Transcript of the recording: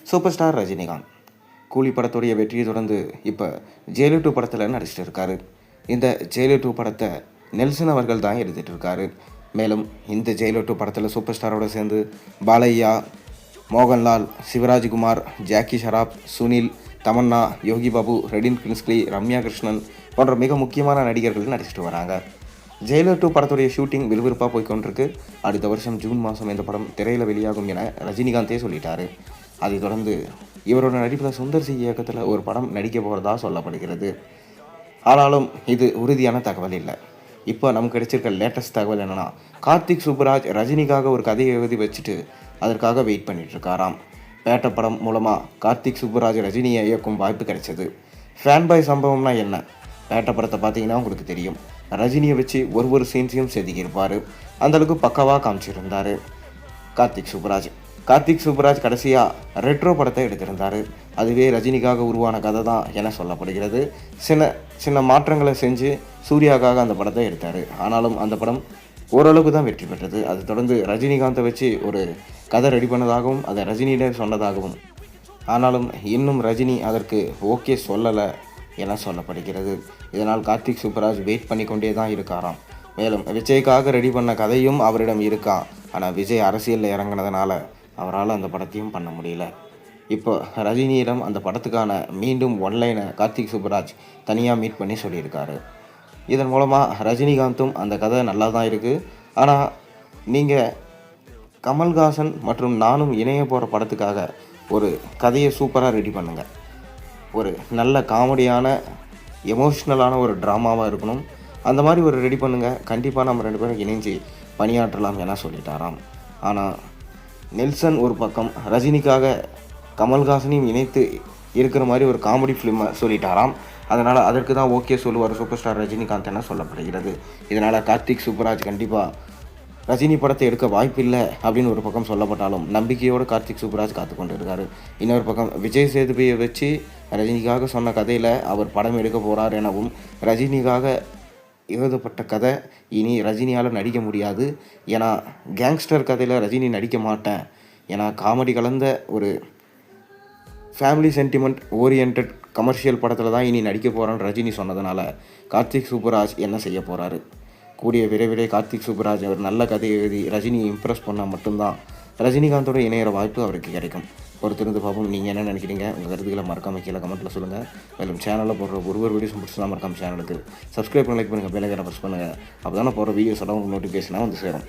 Super star Rajinikanth கூலி படத்துடைய வெற்றியை தொடர்ந்து இப்போ ஜெயிலர் 2 படத்தில் நடிச்சிட்டு இருக்காரு. இந்த ஜெயிலர் 2 படத்தை நெல்சன் அவர்கள் தான் எடுத்துகிட்டு இருக்காரு. மேலும் இந்த ஜெயிலர் 2 படத்தில் சூப்பர் ஸ்டாரோட சேர்ந்து பாலையா, மோகன்லால், சிவராஜ்குமார், ஜாக்கி ஷராப், சுனில், தமன்னா, யோகி பாபு, ரெடின் கின்ஸ்லி, ரம்யா கிருஷ்ணன் போன்ற மிக முக்கியமான நடிகர்கள் நடிச்சிட்டு வராங்க. ஜெயிலர் 2 படத்துடைய ஷூட்டிங் விறுவிறுப்பாக போய்கொண்டிருக்கு. அடுத்த வருஷம் ஜூன் மாதம் இந்த படம் திரையில் வெளியாகும் என ரஜினிகாந்தே சொல்லிட்டாரு. அதைத் தொடர்ந்து இவரோட நடிப்பில் சுந்தர் சி இயக்கத்தில் ஒரு படம் நடிக்க போகிறதா சொல்லப்படுகிறது. ஆனாலும் இது உறுதியான தகவல் இல்லை. இப்போ நமக்கு கிடைச்சிருக்க லேட்டஸ்ட் தகவல் என்னென்னா, கார்த்திக் சுப்புராஜ் ரஜினிக்காக ஒரு கதையை எழுதி வச்சுட்டு அதற்காக வெயிட் பண்ணிட்டு இருக்காராம். பேட்ட படம் மூலமாக கார்த்திக் சுப்புராஜ் ரஜினியை இயக்கும் வாய்ப்பு கிடைச்சது. ஃபேன் பாய் சம்பவம்னா என்ன? பேட்ட படத்தை பார்த்தீங்கன்னா உங்களுக்கு தெரியும். ரஜினியை வச்சு ஒரு சீன்ஸையும் செதுக்கியிருப்பார். அந்தளவுக்கு பக்காவாக காமிச்சிருந்தார் கார்த்திக் சுப்புராஜ் கடைசியாக ரெட்ரோ படத்தை எடுத்திருந்தார். அதுவே ரஜினிக்காக உருவான கதை தான் என சொல்லப்படுகிறது. சின்ன மாற்றங்களை செஞ்சு சூர்யாவுக்காக அந்த படத்தை எடுத்தார். ஆனாலும் அந்த படம் ஓரளவுக்கு தான் வெற்றி பெற்றது. அது தொடர்ந்து ரஜினிகாந்தை வச்சு ஒரு கதை ரெடி பண்ணதாகவும் அதை ரஜினியிடம் சொன்னதாகவும், ஆனாலும் இன்னும் ரஜினி அதற்கு ஓகே சொல்லலை என சொல்லப்படுகிறது. இதனால் கார்த்திக் சுப்புராஜ் வெயிட் பண்ணி கொண்டே தான் இருக்காராம். மேலும் விஜய்க்காக ரெடி பண்ண கதையும் அவரிடம் இருக்கா. ஆனால் விஜய் அரசியலில் இறங்கினதுனால அவரால் அந்த படத்தையும் பண்ண முடியல. இப்போ ரஜினியிடம் அந்த படத்துக்கான மீண்டும் ஒன்லைனை கார்த்திக் சுப்புராஜ் தனியாக மீட் பண்ணி சொல்லியிருக்காரு. இதன் மூலமாக ரஜினிகாந்தும் அந்த கதை நல்லா தான் இருக்குது, ஆனால் நீங்கள் கமல்ஹாசன் மற்றும் நானும் இணைய போகிற படத்துக்காக ஒரு கதையை சூப்பராக ரெடி பண்ணுங்கள். ஒரு நல்ல காமெடியான எமோஷ்னலான ஒரு ட்ராமாவாக இருக்கணும். அந்த மாதிரி ஒரு ரெடி பண்ணுங்கள். கண்டிப்பாக நம்ம 2 பேரும் இணைஞ்சு பணியாற்றலாம் என சொல்லிட்டாராம். ஆனால் நெல்சன் ஒரு பக்கம் ரஜினிக்காக கமல்ஹாசனையும் இணைத்து இருக்கிற மாதிரி ஒரு காமெடி ஃபிலிமை சொல்லிட்டாராம். அதனால் அதற்கு தான் ஓகே சொல்லுவார் சூப்பர் ஸ்டார் ரஜினிகாந்த் என சொல்லப்படுகிறது. இதனால் கார்த்திக் சுப்புராஜ் கண்டிப்பாக ரஜினி படத்தை எடுக்க வாய்ப்பில்லை அப்படின்னு ஒரு பக்கம் சொல்லப்பட்டாலும் நம்பிக்கையோடு கார்த்திக் சுப்புராஜ் காத்து கொண்டு இருக்கார். இன்னொரு பக்கம் விஜய் சேதுபதியை வச்சு ரஜினிக்காக சொன்ன கதையில் அவர் படம் எடுக்க போகிறார் எனவும், ரஜினிக்காக எழுதப்பட்ட கதை இனி ரஜினியால் நடிக்க முடியாது, ஏன்னா கேங்ஸ்டர் கதையில் ரஜினி நடிக்க மாட்டேன், ஏன்னா காமெடி கலந்த ஒரு ஃபேமிலி சென்டிமெண்ட் ஓரியன்ட் கமர்ஷியல் படத்தில் தான் இனி நடிக்க போகிறான்னு ரஜினி சொன்னதுனால கார்த்திக் சுப்புராஜ் என்ன செய்ய போகிறாரு? கூடிய விரைவிலே கார்த்திக் சுப்புராஜ் ஒரு நல்ல கதையை எழுதி ரஜினியை இம்ப்ரெஸ் பண்ணால் மட்டும்தான் ரஜினிகாந்தோட இணையிற வாய்ப்பு அவருக்கு கிடைக்கும். பொறுத்திருந்து பார்ப்போம். நீங்கள் என்ன நினைக்கிறீங்க? உங்கள் கருத்துக்களை மறக்காமல் கீழே கமெண்ட்டில் சொல்லுங்கள். மேலும் சேனலில் போடுற ஒரு வீடியோஸ் பிடிச்சா மறக்காமல் சேனலுக்கு சப்ஸ்கிரைப் பண்ணி லைக் பண்ணுங்கள், பெல் ஐகானை ப்ரெஸ் பண்ணுங்கள். அப்போ தானே போகிற வீடியோஸோட உங்களுக்கு நோட்டிஃபிகேஷனாக வந்து சேரும்.